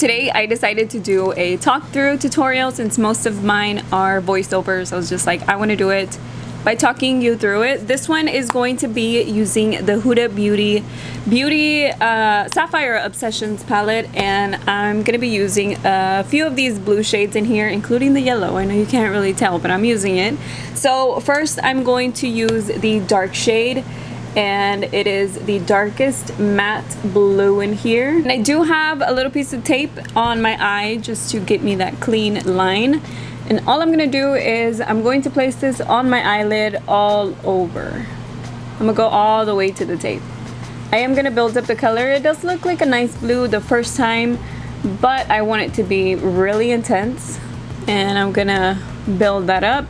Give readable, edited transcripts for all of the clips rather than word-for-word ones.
today I decided to do a talk through tutorial since most of mine are voiceovers. I was just like, I want to do it by talking you through it. This one is going to be using the Huda Beauty Sapphire Obsessions palette, and I'm going to be using a few of these blue shades in here, including the yellow. I know you can't really tell, but I'm using it. So first I'm going to use the dark shade, and it is the darkest matte blue in here. And I do have a little piece of tape on my eye just to get me that clean line. And all I'm gonna do is I'm going to place this on my eyelid all over. I'm gonna go all the way to the tape. I am gonna build up the color. It does look like a nice blue the first time, but I want it to be really intense. And I'm gonna build that up.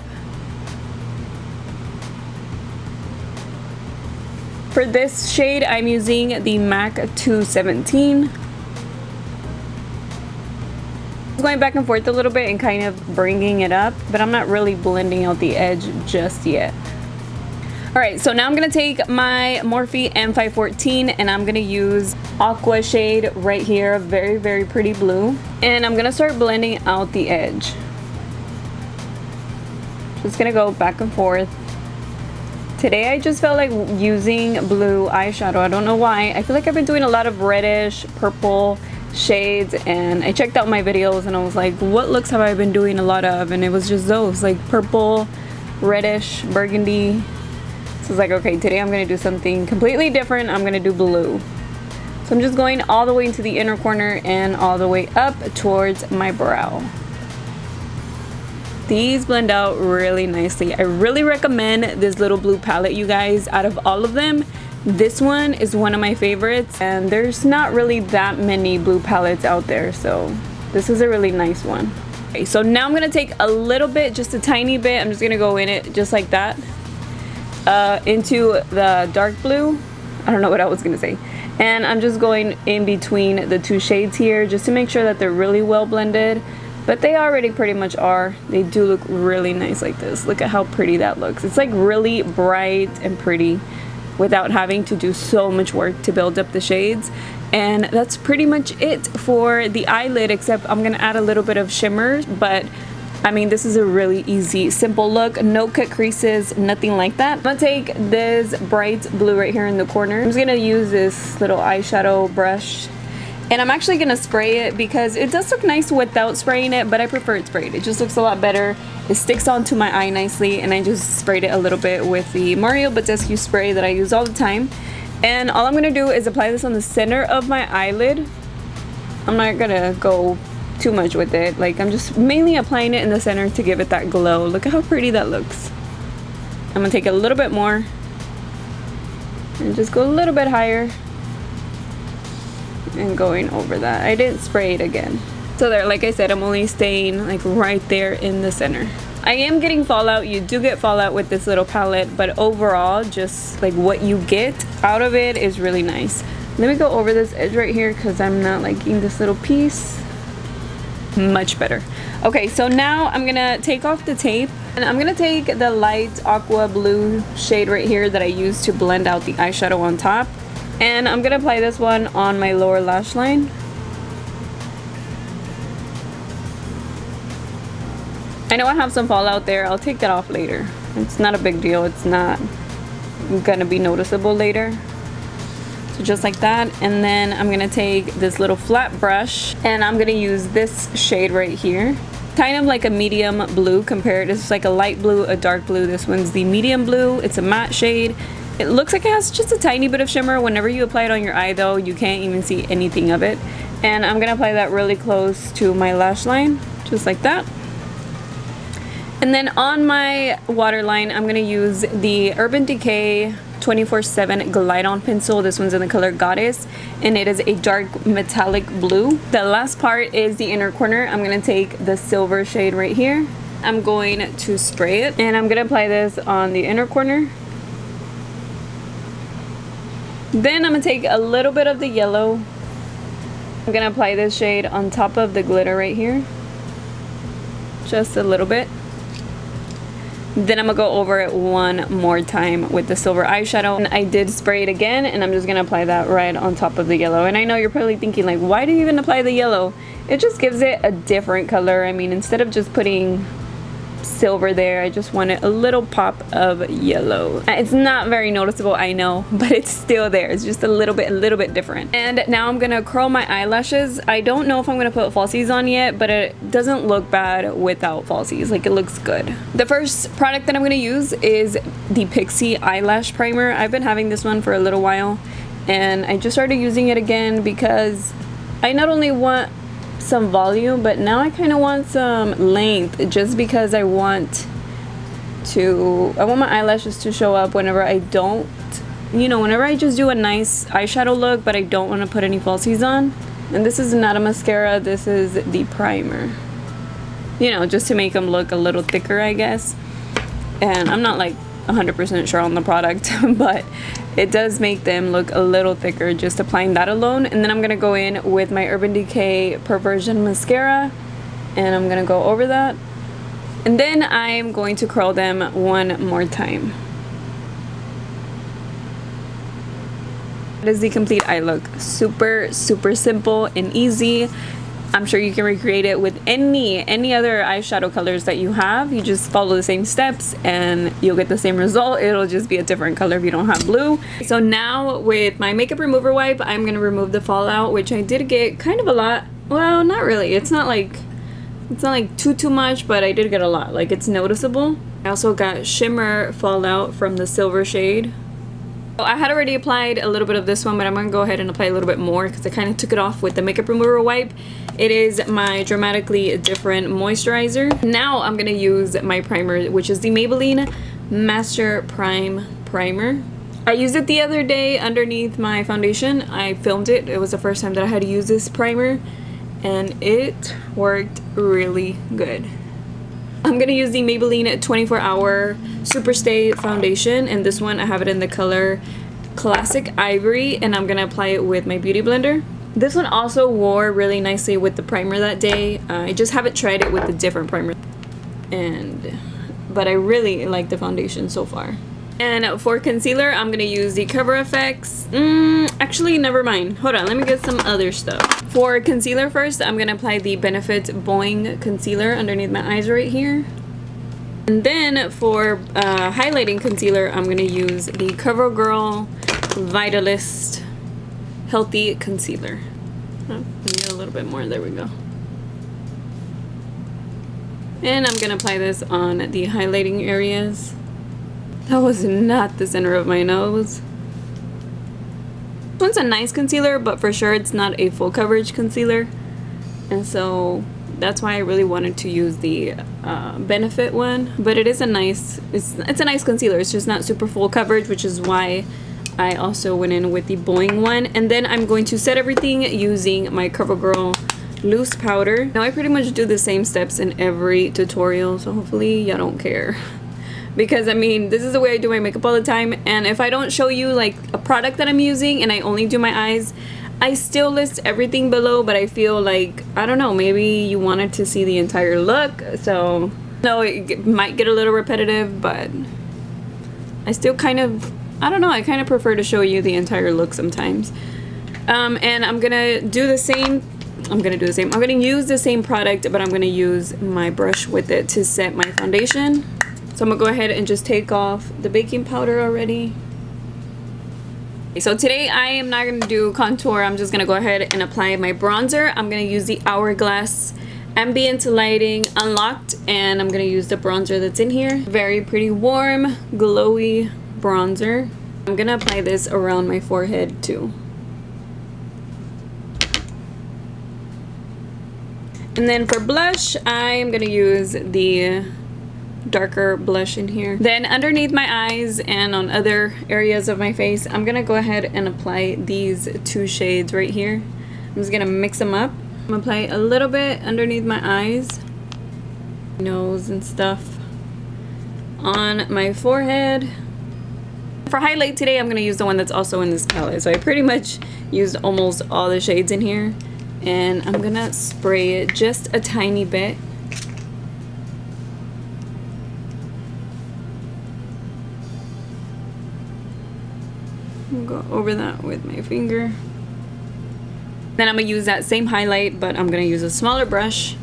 For this shade, I'm using the MAC 217. Going back and forth a little bit and kind of bringing it up, but I'm not really blending out the edge just yet. Alright, so now I'm going to take my Morphe M514 and I'm going to use aqua shade right here, very, very pretty blue. And I'm going to start blending out the edge. Just going to go back and forth. Today I just felt like using blue eyeshadow. I don't know why. I feel like I've been doing a lot of reddish, purple shades, and I checked out my videos and I was like, what looks have I been doing a lot of? And it was just those, like purple, reddish, burgundy. So I was like, okay, today I'm gonna do something completely different. I'm gonna do blue. So I'm just going all the way into the inner corner and all the way up towards my brow. These blend out really nicely. I really recommend this little blue palette, you guys. Out of all of them, this one is one of my favorites, and there's not really that many blue palettes out there, so this is a really nice one. Okay, so now I'm gonna take a little bit, just a tiny bit, I'm just gonna go in it just like that, into the dark blue. I don't know what I was gonna say. And I'm just going in between the two shades here just to make sure that they're really well blended, but they already pretty much are. They do look really nice like this. Look at how pretty that looks. It's like really bright and pretty without having to do so much work to build up the shades. And that's pretty much it for the eyelid, except I'm gonna add a little bit of shimmer, but I mean, this is a really easy, simple look. No cut creases, nothing like that. I'm gonna take this bright blue right here in the corner. I'm just gonna use this little eyeshadow brush, and I'm actually gonna spray it because it does look nice without spraying it, but I prefer it sprayed. It just looks a lot better. It sticks onto my eye nicely, and I just sprayed it a little bit with the Mario Badescu spray that I use all the time. And all I'm gonna do is apply this on the center of my eyelid. I'm not gonna go too much with it. Like, I'm just mainly applying it in the center to give it that glow. Look at how pretty that looks. I'm gonna take a little bit more and just go a little bit higher and going over that. I didn't spray it again. So there, like I said, I'm only staying like right there in the center. I am getting fallout. You do get fallout with this little palette, but overall, just like what you get out of it is really nice. Let me go over this edge right here because I'm not liking this little piece. Much better. Okay, so now I'm gonna take off the tape, and I'm gonna take the light aqua blue shade right here that I used to blend out the eyeshadow on top, and I'm gonna apply this one on my lower lash line. I know I have some fallout there. I'll take that off later. It's not a big deal. It's not gonna be noticeable later. So just like that. And then I'm gonna take this little flat brush and I'm gonna use this shade right here. Kind of like a medium blue compared. It's like a light blue, a dark blue. This one's the medium blue. It's a matte shade. It looks like it has just a tiny bit of shimmer. Whenever you apply it on your eye though, you can't even see anything of it. And I'm gonna apply that really close to my lash line, just like that. And then on my waterline, I'm gonna use the Urban Decay 24/7 Glide On pencil. This one's in the color Goddess, and it is a dark metallic blue. The last part is the inner corner. I'm gonna take the silver shade right here. I'm going to spray it, and I'm gonna apply this on the inner corner. Then I'm gonna take a little bit of the yellow. I'm gonna apply this shade on top of the glitter right here. Just a little bit. Then I'm gonna go over it one more time with the silver eyeshadow. And I did spray it again, and I'm just gonna apply that right on top of the yellow. And I know you're probably thinking like, why do you even apply the yellow? It just gives it a different color. I mean, instead of just putting silver there, I just wanted a little pop of yellow. It's not very noticeable, I know, but it's still there. It's just a little bit different. And now I'm gonna curl my eyelashes. I don't know if I'm gonna put falsies on yet, but it doesn't look bad without falsies. Like, it looks good. The first product that I'm gonna use is the Pixie eyelash primer. I've been having this one for a little while, and I just started using it again because I not only want some volume, but now I kind of want some length, just because I want my eyelashes to show up whenever I don't, you know, whenever I just do a nice eyeshadow look, but I don't want to put any falsies on. And this is not a mascara, this is the primer, you know, just to make them look a little thicker, I guess. And I'm not like 100% sure on the product, but it does make them look a little thicker just applying that alone. And then I'm gonna go in with my Urban Decay Perversion mascara, and I'm gonna go over that, and then I'm going to curl them one more time. That is the complete eye look. Super simple and easy. I'm sure you can recreate it with any other eyeshadow colors that you have. You just follow the same steps and you'll get the same result. It'll just be a different color if you don't have blue. So now with my makeup remover wipe, I'm gonna remove the fallout, which I did get kind of a lot. Well, not really. It's not like too much, but I did get a lot. Like, it's noticeable. I also got shimmer fallout from the silver shade. I had already applied a little bit of this one, but I'm going to go ahead and apply a little bit more because I kind of took it off with the makeup remover wipe. It is my Dramatically Different moisturizer. Now I'm going to use my primer, which is the Maybelline Master Prime Primer. I used it the other day underneath my foundation. I filmed it. It was the first time that I had to use this primer, and it worked really good. I'm going to use the Maybelline 24-Hour Superstay Foundation, and this one I have it in the color Classic Ivory, and I'm going to apply it with my Beauty Blender. This one also wore really nicely with the primer that day. I just haven't tried it with a different primer, but I really like the foundation so far. And for concealer, I'm going to use the Cover FX. Actually, never mind. Hold on, let me get some other stuff. For concealer first, I'm going to apply the Benefit Boing Concealer underneath my eyes right here. And then for highlighting concealer, I'm going to use the CoverGirl Vitalist Healthy Concealer. Oh, need a little bit more. There we go. And I'm going to apply this on the highlighting areas. That was not the center of my nose. This one's a nice concealer, but for sure it's not a full coverage concealer. And so that's why I really wanted to use the Benefit one. But it is a nice, it's a nice concealer. It's just not super full coverage, which is why I also went in with the Boing one. And then I'm going to set everything using my CoverGirl loose powder. Now I pretty much do the same steps in every tutorial, so hopefully y'all don't care. Because I mean, this is the way I do my makeup all the time, and if I don't show you like a product that I'm using and I only do my eyes, I still list everything below. But I feel like, I don't know, maybe you wanted to see the entire look, so no, it might get a little repetitive, but I still kind of, I don't know, I kind of prefer to show you the entire look sometimes. And I'm gonna do the same. I'm gonna use the same product, but I'm gonna use my brush with it to set my foundation. So I'm gonna go ahead and just take off the baking powder already. So today I am not gonna do contour. I'm just gonna go ahead and apply my bronzer. I'm gonna use the Hourglass Ambient Lighting Unlocked, and I'm gonna use the bronzer that's in here. Very pretty warm, glowy bronzer. I'm gonna apply this around my forehead too. And then for blush, I'm gonna use the darker blush in here. Then underneath my eyes and on other areas of my face, I'm gonna go ahead and apply these two shades right here. I'm just gonna mix them up. I'm gonna apply a little bit underneath my eyes, nose and stuff, on my forehead. For highlight today, I'm gonna use the one that's also in this palette. So I pretty much used almost all the shades in here, and I'm gonna spray it just a tiny bit. Go over that with my finger. Then I'm gonna use that same highlight, but I'm gonna use a smaller brush.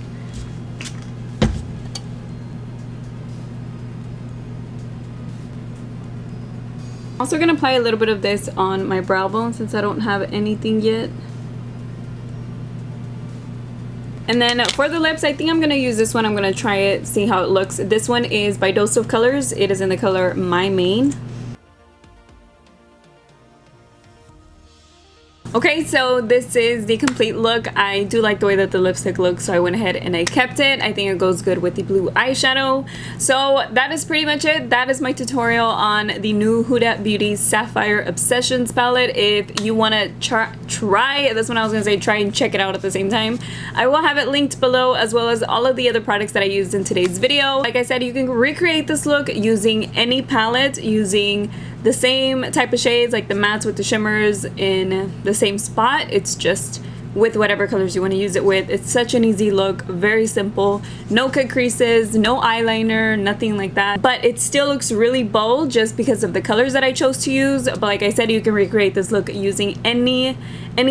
Also gonna apply a little bit of this on my brow bone since I don't have anything yet. And then for the lips, I think I'm gonna use this one. I'm gonna try it, see how it looks. This one is by Dose of Colors. It is in the color My Main. Okay, so this is the complete look. I do like the way that the lipstick looks, so I went ahead and I kept it. I think it goes good with the blue eyeshadow. So that is pretty much it. That is my tutorial on the new Huda Beauty Sapphire Obsessions palette. If you want to try, that's what I was going to say, try and check it out at the same time. I will have it linked below, as well as all of the other products that I used in today's video. Like I said, you can recreate this look using any palette, using the same type of shades, like the mattes with the shimmers in the same spot. It's just with whatever colors you want to use it with. It's such an easy look, very simple, no cut creases, no eyeliner, nothing like that, but it still looks really bold just because of the colors that I chose to use. But like I said, you can recreate this look using any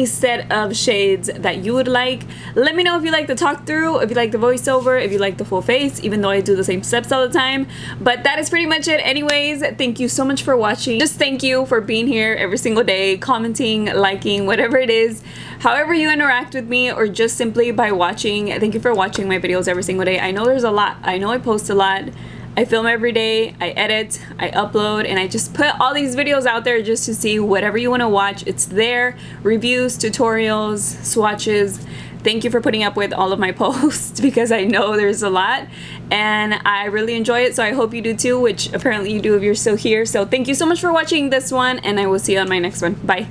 set of shades that you would like. Let me know if you like the talk through, if you like the voiceover, if you like the full face, even though I do the same steps all the time. But that is pretty much it anyways. Thank you so much for watching. Just thank you for being here every single day, commenting, liking, whatever it is, however you interact with me, or just simply by watching. Thank you for watching my videos every single day. I know there's a lot. I know I post a lot. I film every day, I edit, I upload, and I just put all these videos out there just to see whatever you want to watch. It's there. Reviews, tutorials, swatches. Thank you for putting up with all of my posts because I know there's a lot and I really enjoy it, so I hope you do too, which apparently you do if you're still here. So thank you so much for watching this one, and I will see you on my next one. Bye.